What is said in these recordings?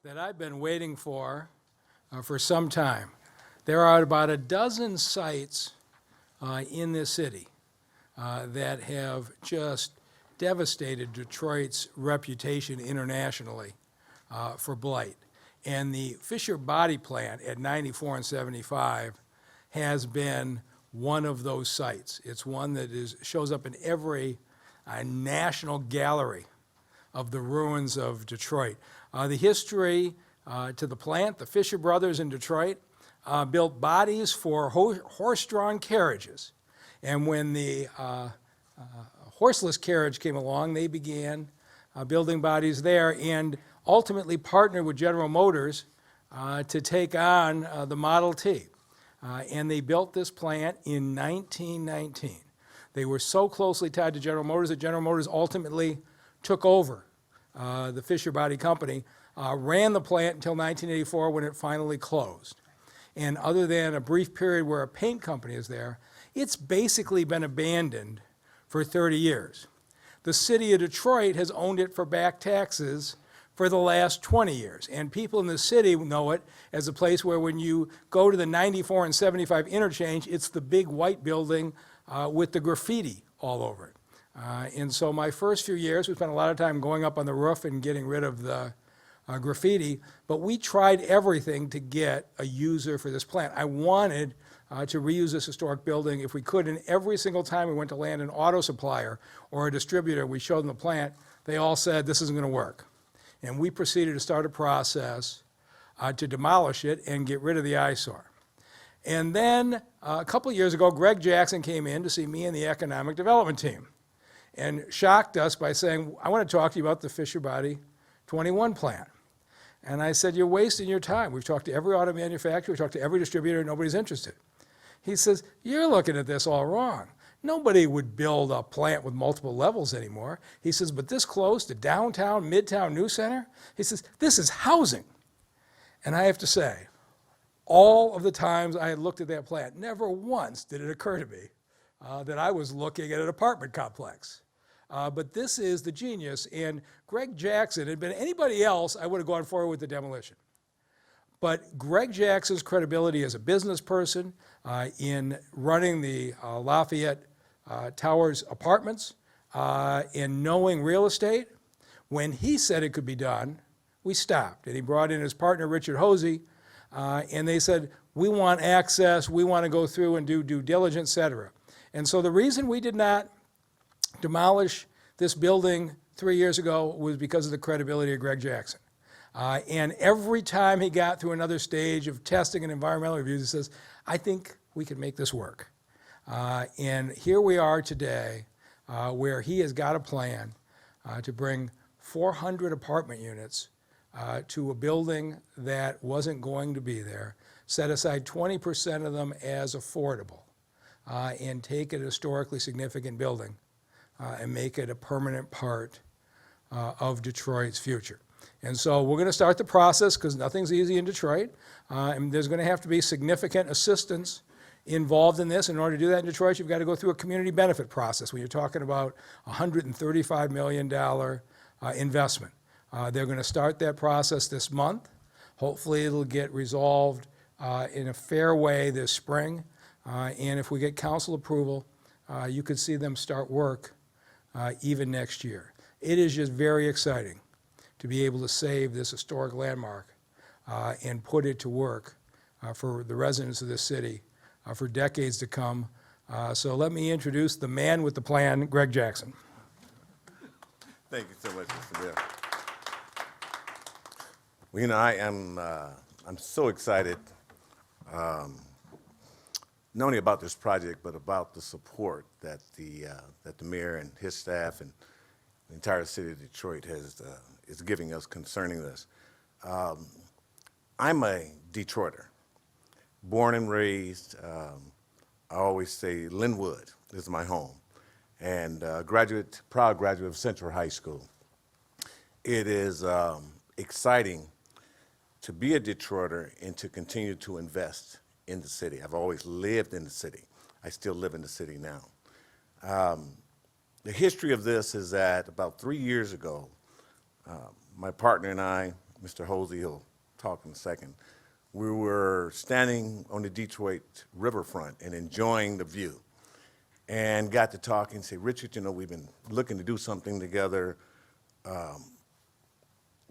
that I've been waiting for some time. There are about a dozen sites in this city that have just devastated Detroit's reputation internationally for blight. And the Fisher Body Plant at 94 and 75 has been one of those sites. It's one that shows up in every national gallery of the ruins of Detroit. The history to the plant, the Fisher brothers in Detroit built bodies for horse-drawn carriages. And when the horseless carriage came along, they began building bodies there and ultimately partnered with General Motors to take on the Model T. And they built this plant in 1919. They were so closely tied to General Motors that General Motors ultimately took over the Fisher Body Company, ran the plant until 1984 when it finally closed. And other than a brief period where a paint company is there, it's basically been abandoned for 30 years. The city of Detroit has owned it for back taxes for the last 20 years. And people in the city know it as a place where when you go to the 94 and 75 interchange, it's the big white building with the graffiti all over it. And so my first few years, we spent a lot of time going up on the roof and getting rid of the graffiti, but we tried everything to get a user for this plant. I wanted to reuse this historic building if we could, and every single time we went to land an auto supplier or a distributor, we showed them the plant, they all said, this isn't going to work. And we proceeded to start a process to demolish it and get rid of the eyesore. And then a couple of years ago, Greg Jackson came in to see me and the economic development team and shocked us by saying, I want to talk to you about the Fisher Body 21 plant. And I said, you're wasting your time. We've talked to every auto manufacturer, we've talked to every distributor, nobody's interested. He says, you're looking at this all wrong. Nobody would build a plant with multiple levels anymore. He says, but this close to downtown, midtown, New Center, he says, this is housing. And I have to say, all of the times I had looked at that plant, never once did it occur to me that I was looking at an apartment complex. But this is the genius, and Greg Jackson, had been anybody else, I would have gone forward with the demolition. But Greg Jackson's credibility as a business person in running the Lafayette Towers apartments and knowing real estate, when he said it could be done, we stopped. And he brought in his partner, Richard Hosey, and they said, we want access, we want to go through and do due diligence, et cetera. And so the reason we did not demolish this building 3 years ago was because of the credibility of Greg Jackson. And every time he got through another stage of testing and environmental reviews, he says, I think we can make this work. And here we are today where he has got a plan to bring 400 apartment units to a building that wasn't going to be there, set aside 20% of them as affordable, and take a historically significant building and make it a permanent part of Detroit's future. And so we're going to start the process because nothing's easy in Detroit. And there's going to have to be significant assistance involved in this. In order to do that in Detroit, you've got to go through a community benefit process when you're talking about a $135 million investment. They're going to start that process this month. Hopefully it'll get resolved in a fair way this spring. And if we get council approval, you could see them start work even next year. It is just very exciting to be able to save this historic landmark and put it to work for the residents of this city for decades to come. So let me introduce the man with the plan, Greg Jackson. Thank you so much, Mr. Bill. Well, you know, I'm so excited, not only about this project, but about the support that the mayor and his staff and the entire city of Detroit is giving us concerning this. I'm a Detroiter, born and raised. I always say Linwood is my home, and proud graduate of Central High School. It is exciting to be a Detroiter and to continue to invest in the city. I've always lived in the city. I still live in the city now. The history of this is that about 3 years ago, my partner and I Mr. Hosey will talk in a second. We were standing on the Detroit riverfront and enjoying the view, and got to talking and say, Richard, you know, we've been looking to do something together.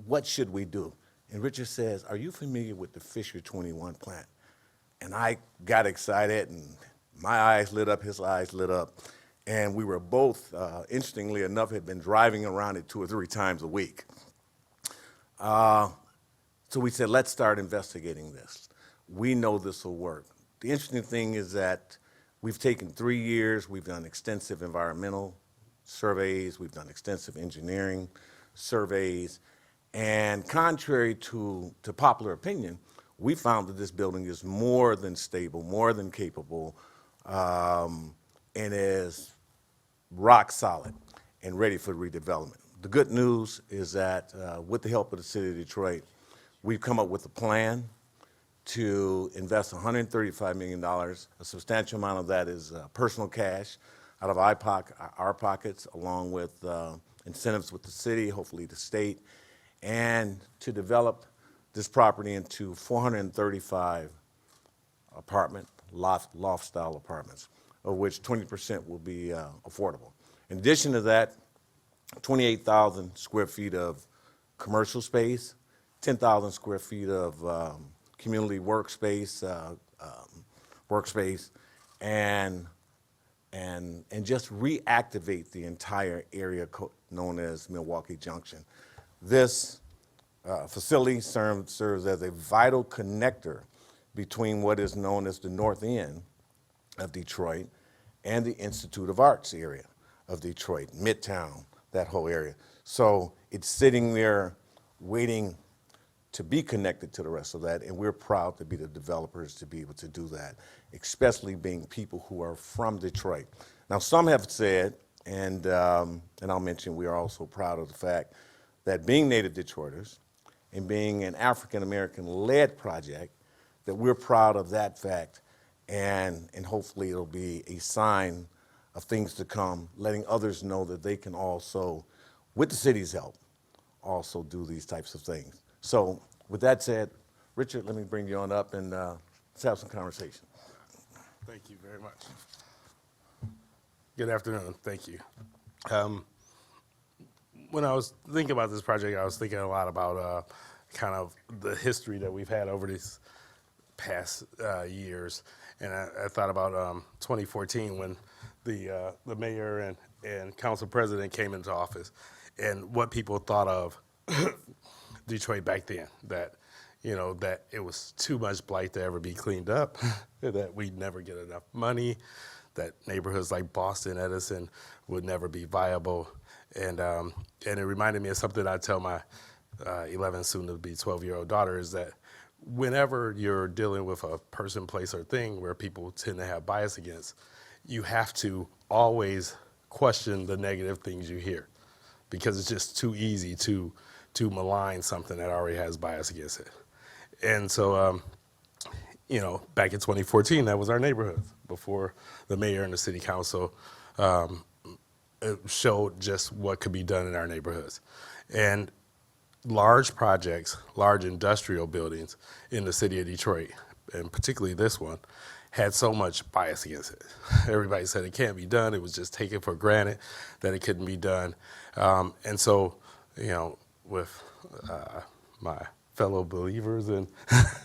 What should we do? And Richard says, are you familiar with the Fisher 21 plant? And I got excited, and my eyes lit up, his eyes lit up. And we were both, interestingly enough, had been driving around it 2 or 3 times a week. So we said, let's start investigating this. We know this will work. The interesting thing is that we've taken 3 years, we've done extensive environmental surveys, we've done extensive engineering surveys, and contrary to popular opinion, we found that this building is more than stable, more than capable, and is rock solid and ready for redevelopment. The good news is that with the help of the city of Detroit, we've come up with a plan to invest $135 million. A substantial amount of that is personal cash out of our pockets, along with incentives with the city, hopefully the state, and to develop this property into 435 loft-style apartments, of which 20% will be affordable. In addition to that, 28,000 square feet of commercial space, 10,000 square feet of community workspace, and just reactivate the entire area known as Milwaukee Junction. This facility serves as a vital connector between what is known as the North End of Detroit and the Institute of Arts area of Detroit, Midtown, that whole area. So it's sitting there waiting to be connected to the rest of that, and we're proud to be the developers to be able to do that, especially being people who are from Detroit. Now, some have said, and I'll mention, we are also proud of the fact that being native Detroiters and being an African-American-led project, that we're proud of that fact, and hopefully it'll be a sign of things to come, letting others know that they can also, with the city's help, also do these types of things. So with that said, Richard, let me bring you on up and let's have some conversation. Thank you very much. Good afternoon. Thank you. When I was thinking about this project, I was thinking a lot about kind of the history that we've had over these past years. And I thought about 2014 when the mayor and council president came into office, and what people thought of Detroit back then, that, you know, that it was too much blight to ever be cleaned up, that we'd never get enough money, that neighborhoods like Boston, Edison would never be viable. And it reminded me of something I tell my 11, soon to be 12-year-old daughter, is that whenever you're dealing with a person, place, or thing where people tend to have bias against, you have to always question the negative things you hear, because it's just too easy to malign something that already has bias against it. And so, you know, back in 2014, that was our neighborhood before the mayor and the city council showed just what could be done in our neighborhoods. And large projects, large industrial buildings in the city of Detroit, and particularly this one, had so much bias against it. Everybody said it can't be done. It was just taken for granted that it couldn't be done. And so, you know, with my fellow believers and,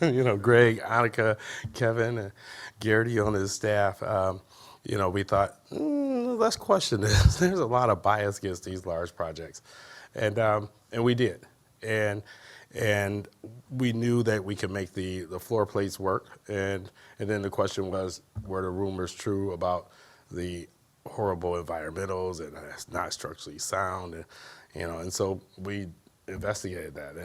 you know, Greg, Annika, Kevin, and Garrity on his staff, you know, we thought, let's question this. There's a lot of bias against these large projects. And we did. And we knew that we could make the floor plates work. And then the question was, were the rumors true about the horrible environmentals and it's not structurally sound? And, you know, and so we investigated that.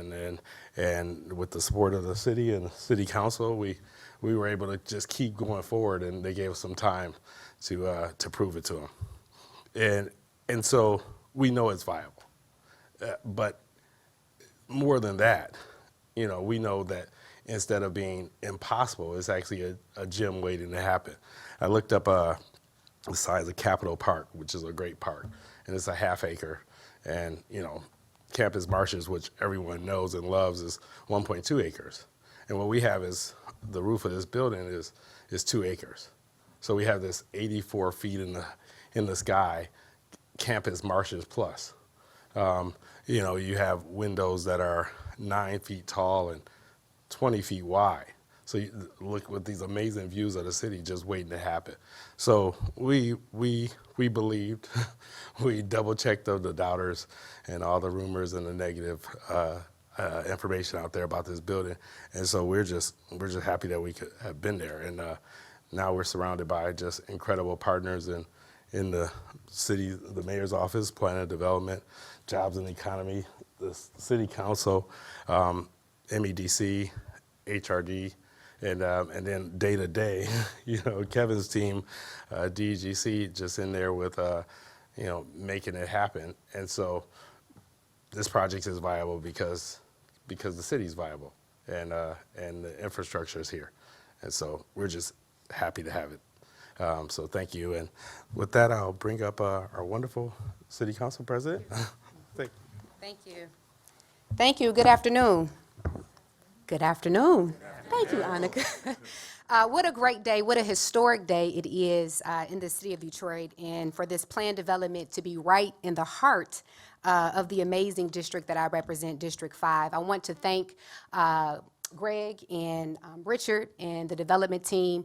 And with the support of the city and the city council, we were able to just keep going forward, and they gave us some time to prove it to them. And so we know it's viable. But more than that, you know, we know that instead of being impossible, it's actually a gem waiting to happen. I looked up the size of Capitol Park, which is a great park, and it's a half acre. And, you know, Campus Marshes, which everyone knows and loves, is 1.2 acres. And what we have is the roof of this building is 2 acres. So we have this 84 feet in the sky, Campus Marshes plus. You have windows that are 9 feet tall and 20 feet wide. So you look with these amazing views of the city just waiting to happen. So we believed, we double checked the doubters and all the rumors and the negative information out there about this building. And so we're just happy that we could have been there. And now we're surrounded by just incredible partners in the city, the mayor's office, planning and development, jobs and economy, the city council, MEDC, HRD, and then day to day, Kevin's team, DGC, just in there with, making it happen. And so this project is viable because the city's viable and the infrastructure is here. And so we're just happy to have it. So thank you. And with that, I'll bring up our wonderful city council president. Thank you. Thank you. Thank you. Good afternoon. Good afternoon. Thank you, Annika. What a great day. What a historic day it is in the city of Detroit, and for this planned development to be right in the heart of the amazing district that I represent, District 5. I want to thank Greg and Richard and the development team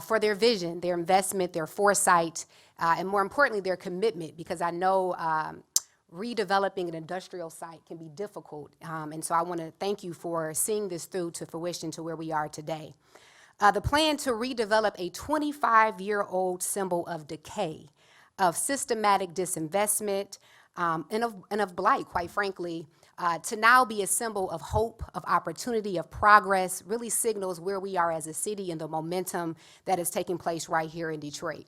for their vision, their investment, their foresight, and more importantly, their commitment, because I know redeveloping an industrial site can be difficult. And so I want to thank you for seeing this through to fruition to where we are today. The plan to redevelop a 25-year-old symbol of decay, of systematic disinvestment, and of blight, quite frankly, to now be a symbol of hope, of opportunity, of progress, really signals where we are as a city and the momentum that is taking place right here in Detroit.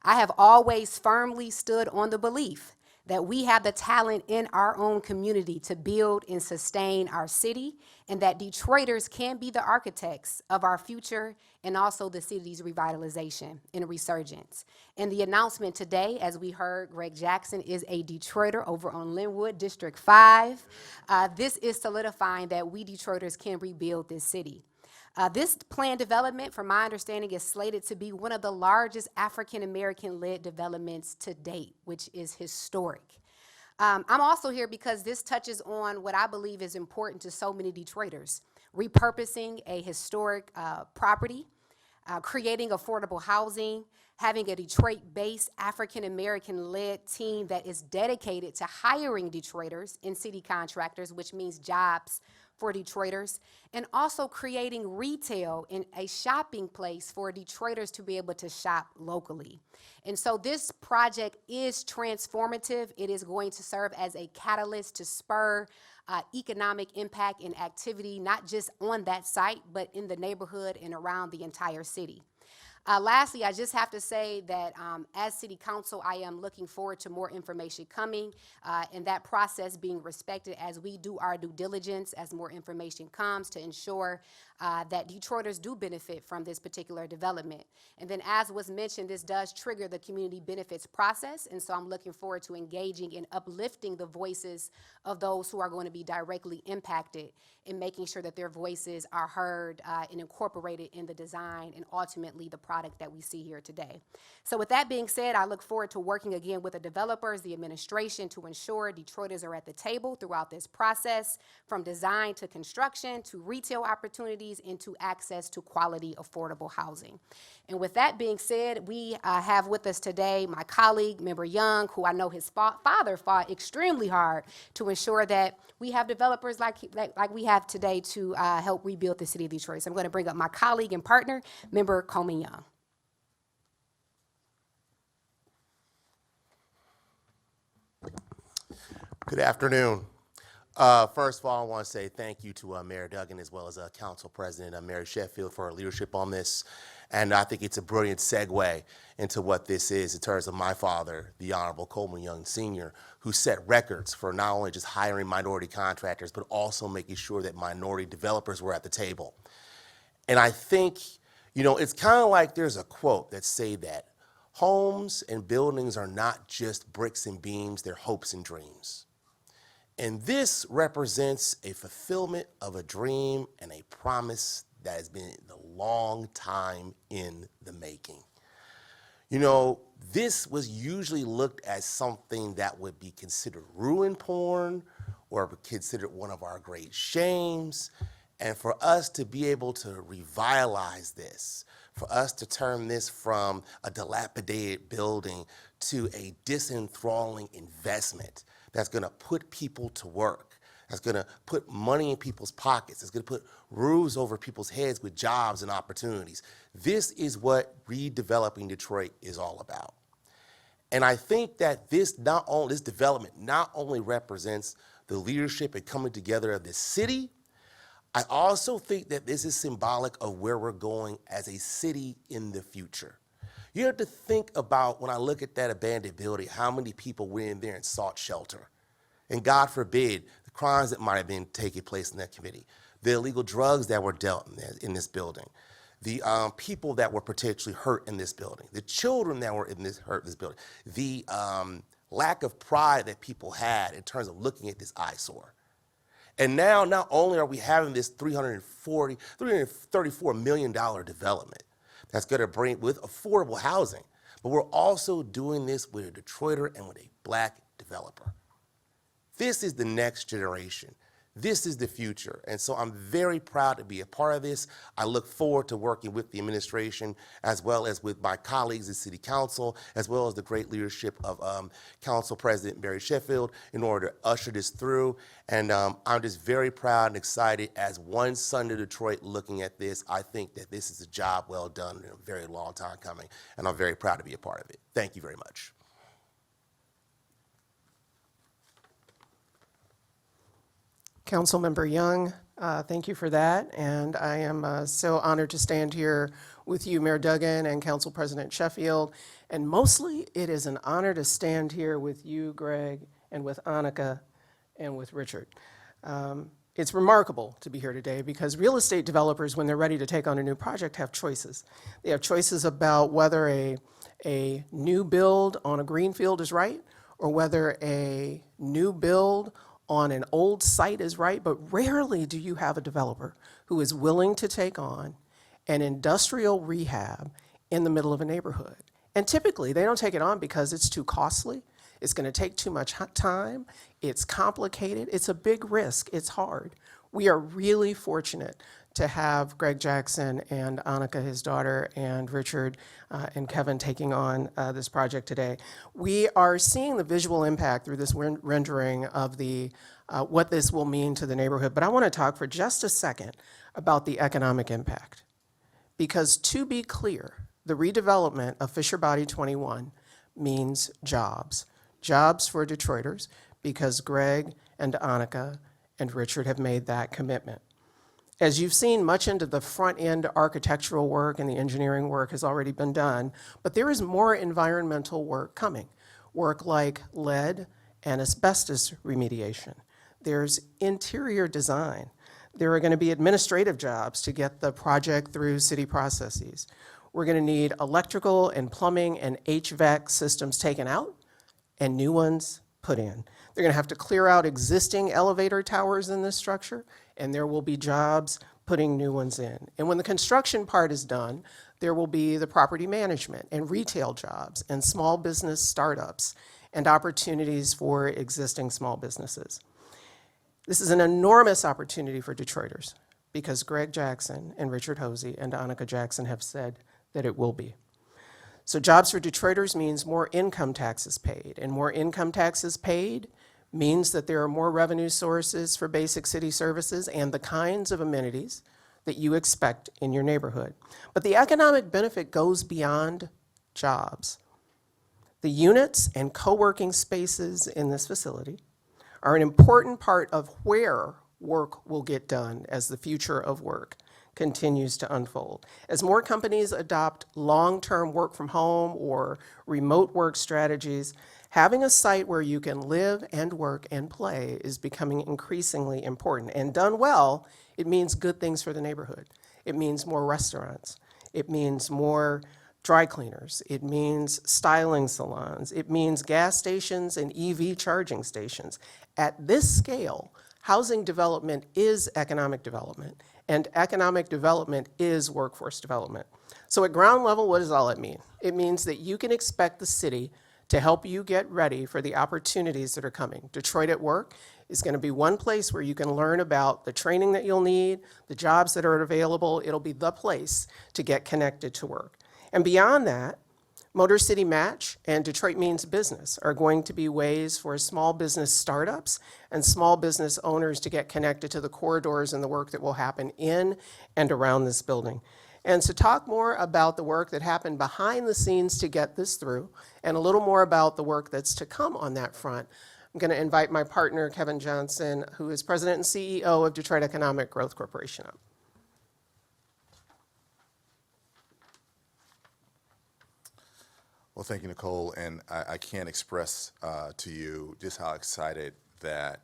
I have always firmly stood on the belief that we have the talent in our own community to build and sustain our city, and that Detroiters can be the architects of our future and also the city's revitalization and resurgence. And the announcement today, as we heard, Greg Jackson is a Detroiter over on Linwood, District 5. This is solidifying that we Detroiters can rebuild this city. This planned development, from my understanding, is slated to be one of the largest African-American-led developments to date, which is historic. I'm also here because this touches on what I believe is important to so many Detroiters: repurposing a historic property, creating affordable housing, having a Detroit-based African-American-led team that is dedicated to hiring Detroiters and city contractors, which means jobs for Detroiters, and also creating retail in a shopping place for Detroiters to be able to shop locally. And so this project is transformative. It is going to serve as a catalyst to spur economic impact and activity, not just on that site, but in the neighborhood and around the entire city. Lastly, I just have to say that as City Council, I am looking forward to more information coming and that process being respected as we do our due diligence as more information comes to ensure that Detroiters do benefit from this particular development. And then, as was mentioned, this does trigger the community benefits process, and so I'm looking forward to engaging and uplifting the voices of those who are going to be directly impacted and making sure that their voices are heard and incorporated in the design and ultimately the product that we see here today. So with that being said, I look forward to working again with the developers, the administration, to ensure Detroiters are at the table throughout this process, from design to construction to retail opportunities and to access to quality, affordable housing. And with that being said, we have with us today my colleague, Member Young, who I know his father fought extremely hard to ensure that we have developers like we have today to help rebuild the city of Detroit. So I'm going to bring up my colleague and partner, Member Coleman Young. Good afternoon. First of all, I want to say thank you to Mayor Duggan as well as Council President Mary Sheffield for her leadership on this. And I think it's a brilliant segue into what this is in terms of my father, the Honorable Coleman Young Sr., who set records for not only just hiring minority contractors, but also making sure that minority developers were at the table. And I think, it's kind of like there's a quote that say that homes and buildings are not just bricks and beams, they're hopes and dreams. And this represents a fulfillment of a dream and a promise that has been a long time in the making. You know, this was usually looked as something that would be considered ruin porn or considered one of our great shames. And for us to be able to revitalize this, for us to turn this from a dilapidated building to a disenthralling investment that's gonna put people to work, that's gonna put money in people's pockets, that's gonna put roofs over people's heads with jobs and opportunities. This is what redeveloping Detroit is all about. And I think that this development not only represents the leadership and coming together of this city, I also think that this is symbolic of where we're going as a city in the future. You have to think about, when I look at that abandoned building, how many people went in there and sought shelter. And God forbid, the crimes that might have been taking place in that committee, the illegal drugs that were dealt in this building, the people that were potentially hurt in this building, the children that were hurt in this building, the lack of pride that people had in terms of looking at this eyesore. And now, not only are we having this $334 million development that's going to bring with affordable housing, but we're also doing this with a Detroiter and with a Black developer. This is the next generation. This is the future. And so I'm very proud to be a part of this. I look forward to working with the administration as well as with my colleagues in City Council, as well as the great leadership of Council President Mary Sheffield in order to usher this through. And I'm just very proud and excited as one son of Detroit looking at this. I think that this is a job well done in a very long time coming, and I'm very proud to be a part of it. Thank you very much. Councilmember Young, thank you for that. And I am so honored to stand here with you, Mayor Duggan, and Council President Sheffield. And mostly, it is an honor to stand here with you, Greg, and with Annika, and with Richard. It's remarkable to be here today because real estate developers, when they're ready to take on a new project, have choices. They have choices about whether a new build on a greenfield is right, or whether a new build on an old site is right, but rarely do you have a developer who is willing to take on an industrial rehab in the middle of a neighborhood. And typically, they don't take it on because it's too costly, it's gonna take too much time, it's complicated, it's a big risk, it's hard. We are really fortunate to have Greg Jackson and Annika, his daughter, and Richard and Kevin taking on this project today. We are seeing the visual impact through this rendering of the what this will mean to the neighborhood, but I want to talk for just a second about the economic impact. Because to be clear, the redevelopment of Fisher Body 21 means jobs. Jobs for Detroiters, because Greg and Annika and Richard have made that commitment. As you've seen, much into the front-end architectural work and the engineering work has already been done, but there is more environmental work coming. Work like lead and asbestos remediation. There's interior design. There are going to be administrative jobs to get the project through city processes. We're going to need electrical and plumbing and HVAC systems taken out and new ones put in. They're going to have to clear out existing elevator towers in this structure, and there will be jobs putting new ones in. And when the construction part is done, there will be the property management and retail jobs and small business startups and opportunities for existing small businesses. This is an enormous opportunity for Detroiters because Greg Jackson and Richard Hosey and Annika Jackson have said that it will be. So jobs for Detroiters means more income taxes paid, and more income taxes paid means that there are more revenue sources for basic city services and the kinds of amenities that you expect in your neighborhood. But the economic benefit goes beyond jobs. The units and co-working spaces in this facility are an important part of where work will get done as the future of work continues to unfold. As more companies adopt long-term work from home or remote work strategies, having a site where you can live and work and play is becoming increasingly important. And done well, it means good things for the neighborhood. It means more restaurants. It means more dry cleaners, it means styling salons, it means gas stations and EV charging stations. At this scale, housing development is economic development, and economic development is workforce development. So at ground level, what does all that mean? It means that you can expect the city to help you get ready for the opportunities that are coming. Detroit at Work is going to be one place where you can learn about the training that you'll need, the jobs that are available. It'll be the place to get connected to work. And beyond that, Motor City Match and Detroit Means Business are going to be ways for small business startups and small business owners to get connected to the corridors and the work that will happen in and around this building. And to talk more about the work that happened behind the scenes to get this through, and a little more about the work that's to come on that front, I'm going to invite my partner, Kevin Johnson, who is President and CEO of Detroit Economic Growth Corporation, up. Well, thank you, Nicole, and I can't express to you just how excited that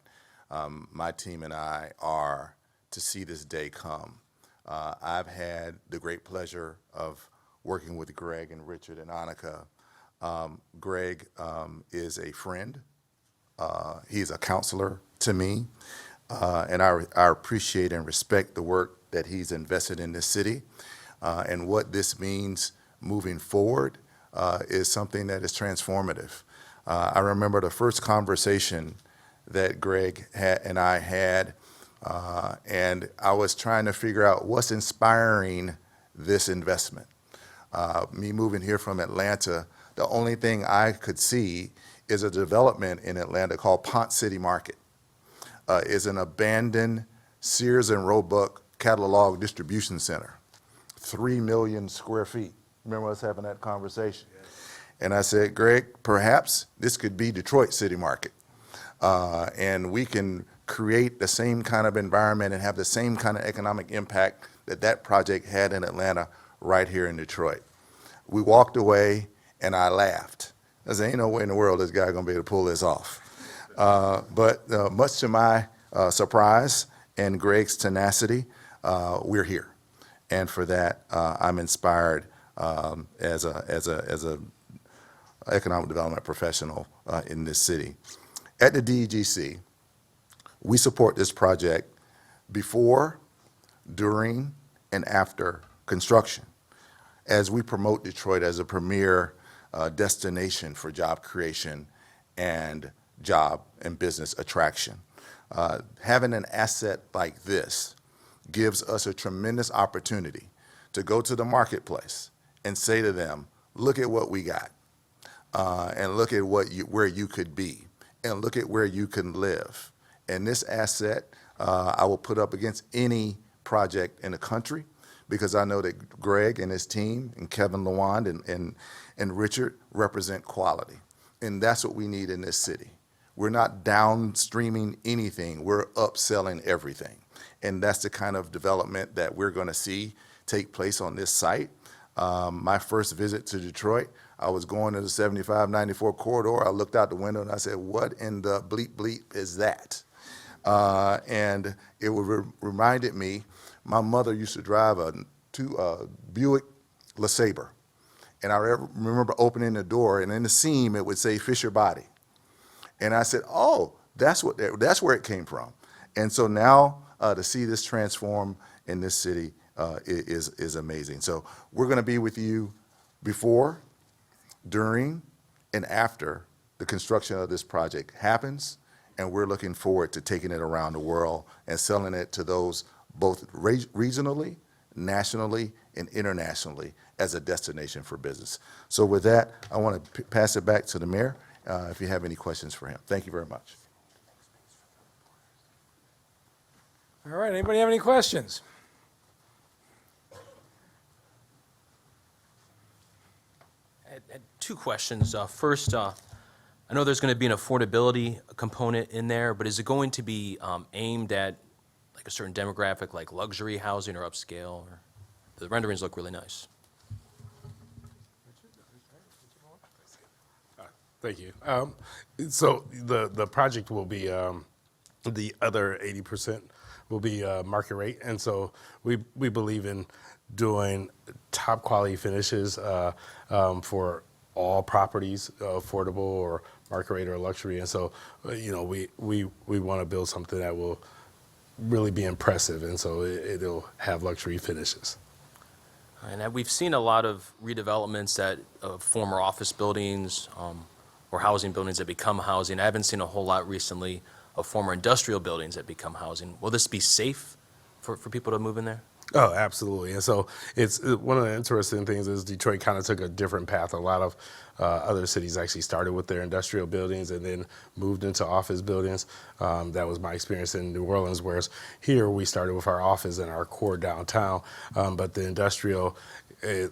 my team and I are to see this day come. I've had the great pleasure of working with Greg and Richard and Annika. Greg is a friend. He's a counselor to me, and I appreciate and respect the work that he's invested in this city, and what this means moving forward is something that is transformative. I remember the first conversation that Greg and I had, and I was trying to figure out what's inspiring this investment. Me moving here from Atlanta, the only thing I could see is a development in Atlanta called Ponce City Market. It's an abandoned Sears and Roebuck catalog distribution center, 3 million square feet. Remember us having that conversation? And I said, Greg, perhaps this could be Detroit City Market. And we can create the same kind of environment and have the same kind of economic impact that that project had in Atlanta right here in Detroit. We walked away and I laughed. I said, ain't no way in the world this guy gonna be able to pull this off. But much to my surprise and Greg's tenacity, we're here. And for that, I'm inspired as a economic development professional in this city. At the DEGC, we support this project before, during, and after construction, as we promote Detroit as a premier destination for job creation and job and business attraction. Having an asset like this gives us a tremendous opportunity to go to the marketplace and say to them, look at what we got, and look at where you could be, and look at where you can live. And this asset, I will put up against any project in the country, because I know that Greg and his team and Kevin Lawand and Richard represent quality. And that's what we need in this city. We're not downstreaming anything, we're upselling everything. And that's the kind of development that we're gonna see take place on this site. My first visit to Detroit, I was going to the 75-94 corridor. I looked out the window and I said, what in the bleep bleep is that? And it reminded me, my mother used to drive a Buick LeSabre. And I remember opening the door, and in the seam it would say Fisher Body. And I said, oh, that's where it came from. And so now to see this transform in this city is amazing. So we're gonna be with you before, during, and after the construction of this project happens, and we're looking forward to taking it around the world and selling it to those both regionally, nationally, and internationally as a destination for business. So with that, I want to pass it back to the mayor if you have any questions for him. Thank you very much. All right, anybody have any questions? I had two questions. First, I know there's going to be an affordability component in there, but is it going to be aimed at like a certain demographic, like luxury housing or upscale? Or the renderings look really nice. Thank you. So the project will be the other 80% will be market rate. And so we believe in doing top quality finishes for all properties, affordable or market rate or luxury. And so, we want to build something that will really be impressive. And so it'll have luxury finishes. And we've seen a lot of redevelopments that former office buildings or housing buildings that become housing. I haven't seen a whole lot recently of former industrial buildings that become housing. Will this be safe for people to move in there? Oh, absolutely. And so it's one of the interesting things is Detroit kind of took a different path. A lot of other cities actually started with their industrial buildings and then moved into office buildings. That was my experience in New Orleans, whereas here we started with our office and our core downtown. But the industrial, it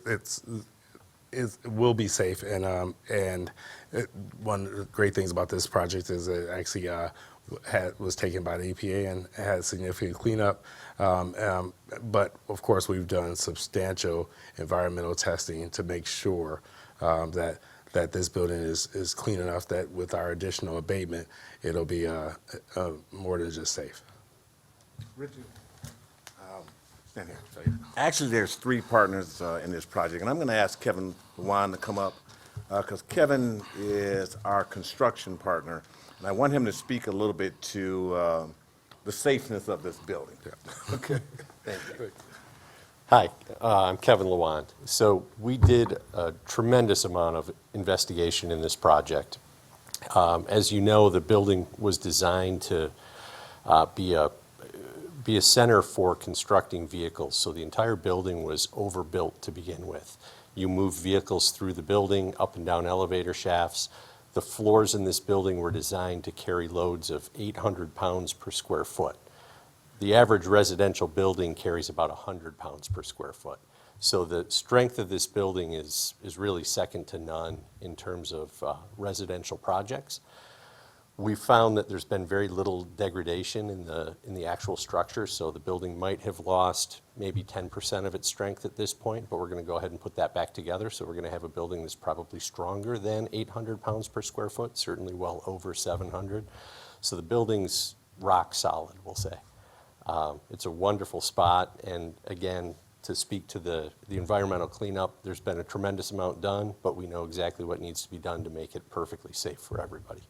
will be safe. And one of the great things about this project is it actually was taken by the EPA and had significant cleanup. But of course, we've done substantial environmental testing to make sure that this building is clean enough that with our additional abatement, it'll be more than just safe. Richard, stand here. Actually, there's 3 partners in this project, and I'm going to ask Kevin Lewan to come up because Kevin is our construction partner, and I want him to speak a little bit to the safeness of this building. Okay. Thank you. Hi, I'm Kevin Lewan. So we did a tremendous amount of investigation in this project. As you know, the building was designed to be a center for constructing vehicles. So the entire building was overbuilt to begin with. You move vehicles through the building, up and down elevator shafts. The floors in this building were designed to carry loads of 800 pounds per square foot. The average residential building carries about 100 pounds per square foot. So the strength of this building is really second to none in terms of residential projects. We found that there's been very little degradation in the actual structure, so the building might have lost maybe 10% of its strength at this point, but we're going to go ahead and put that back together. So we're going to have a building that's probably stronger than 800 pounds per square foot, certainly well over 700. So the building's rock solid, we'll say. It's a wonderful spot, and again, to speak to the environmental cleanup, there's been a tremendous amount done, but we know exactly what needs to be done to make it perfectly safe for everybody.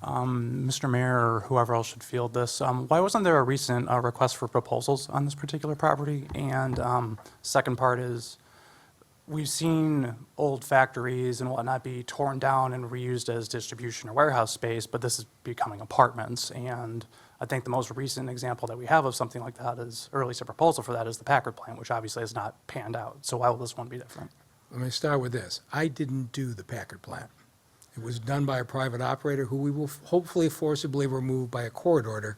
Mr. Mayor, or whoever else should field this, why wasn't there a recent request for proposals on this particular property? And second part is, we've seen old factories and whatnot be torn down and reused as distribution or warehouse space, but this is becoming apartments. And I think the most recent example that we have of something like that is, or at least a proposal for that, is the Packard plant, which obviously has not panned out. So why will this one be different? Let me start with this. I didn't do the Packard plant. It was done by a private operator who we will hopefully forcibly remove by a court order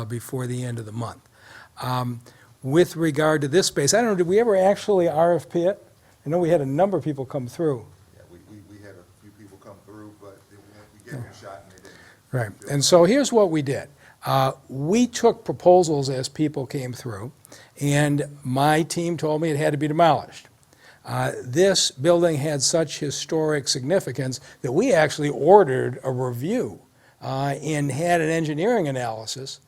before the end of the month. With regard to this space, I don't know, did we ever actually RFP it? I know we had a number of people come through. Yeah, we had a few people come through, but we gave them a shot and they didn't. Right, and so here's what we did. We took proposals as people came through, and my team told me it had to be demolished. This building had such historic significance that we actually ordered a review and had an engineering analysis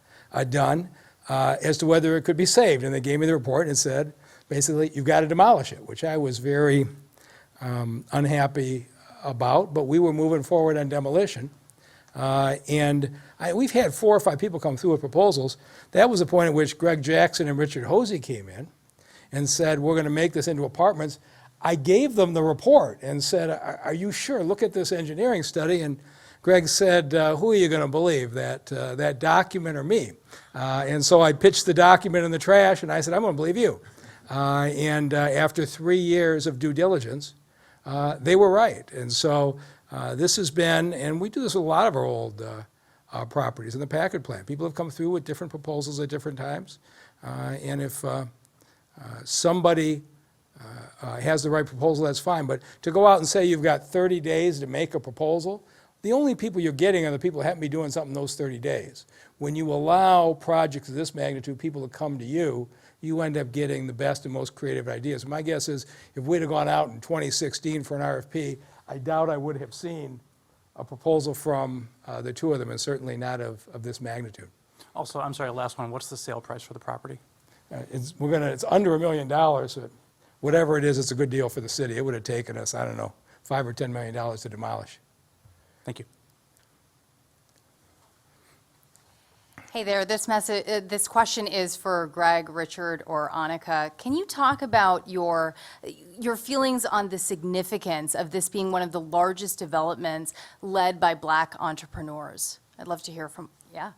done as to whether it could be saved. And they gave me the report and said, basically, you've got to demolish it, which I was very unhappy about, but we were moving forward on demolition. We've had 4 or 5 people come through with proposals. That was the point at which Greg Jackson and Richard Hosey came in and said, we're going to make this into apartments. I gave them the report and said, are you sure? Look at this engineering study. And Greg said, who are you going to believe, that document or me? And so I pitched the document in the trash, and I said, I'm going to believe you. After 3 years of due diligence, they were right. And so this has been, and we do this with a lot of our old properties in the Packard plant. People have come through with different proposals at different times. And if somebody has the right proposal, that's fine. But to go out and say you've got 30 days to make a proposal, the only people you're getting are the people who happen to be doing something those 30 days. When you allow projects of this magnitude, people to come to you, you end up getting the best and most creative ideas. My guess is if we'd have gone out in 2016 for an RFP, I doubt I would have seen a proposal from the two of them, and certainly not of this magnitude. Also, I'm sorry, last one, what's the sale price for the property? It's under $1 million, but whatever it is, it's a good deal for the city. It would have taken us, I don't know, $5 or $10 million to demolish. Thank you. Hey there, this question is for Greg, Richard, or Annika. Can you talk about your feelings on the significance of this being one of the largest developments led by Black entrepreneurs? I'd love to hear from, yeah.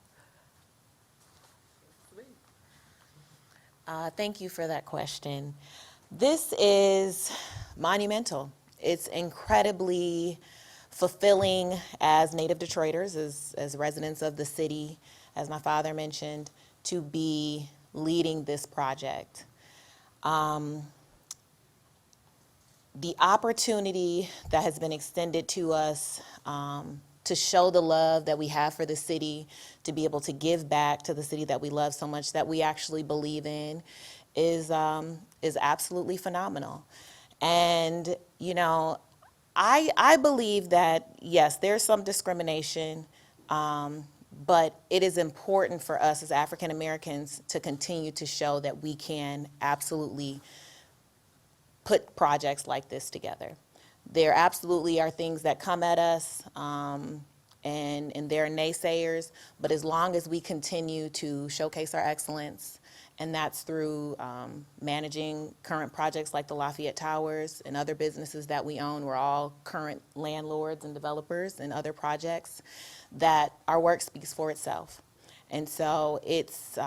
Thank you for that question. This is monumental. It's incredibly fulfilling as native Detroiters, as residents of the city, as my father mentioned, to be leading this project. The opportunity that has been extended to us to show the love that we have for the city, to be able to give back to the city that we love so much, that we actually believe in, is absolutely phenomenal. And, you know, I believe that, yes, there's some discrimination, but it is important for us as African Americans to continue to show that we can absolutely put projects like this together. There absolutely are things that come at us, and there are naysayers, but as long as we continue to showcase our excellence, and that's through managing current projects like the Lafayette Towers and other businesses that we own. We're all current landlords and developers in other projects, that our work speaks for itself. And so it's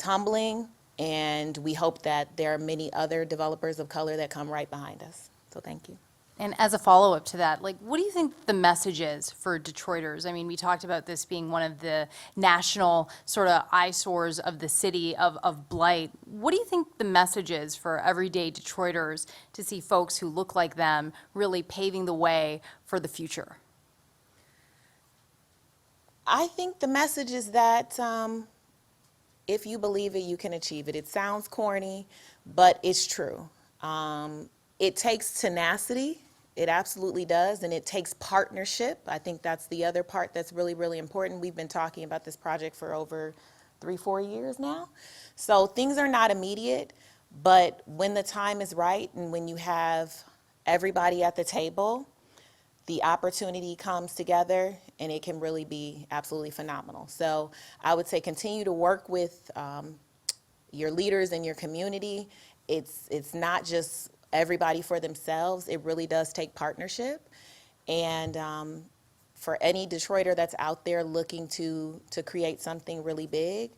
humbling, and we hope that there are many other developers of color that come right behind us. So thank you. And as a follow-up to that, like, what do you think the message is for Detroiters? I mean, we talked about this being one of the national sort of eyesores of the city of blight. What do you think the message is for everyday Detroiters to see folks who look like them really paving the way for the future? I think the message is that if you believe it, you can achieve it. It sounds corny, but it's true. It takes tenacity. It absolutely does, and it takes partnership. I think that's the other part that's really, really important. We've been talking about this project for over 3-4 years now. So things are not immediate, but when the time is right and when you have everybody at the table, the opportunity comes together, and it can really be absolutely phenomenal. So I would say continue to work with your leaders in your community. It's not just everybody for themselves. It really does take partnership. And for any Detroiter that's out there looking to create something really big,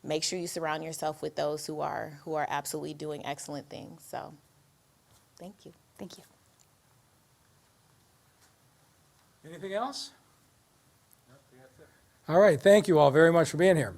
make sure you surround yourself with those who are absolutely doing excellent things. So thank you. Thank you. Anything else? All right, thank you all very much for being here.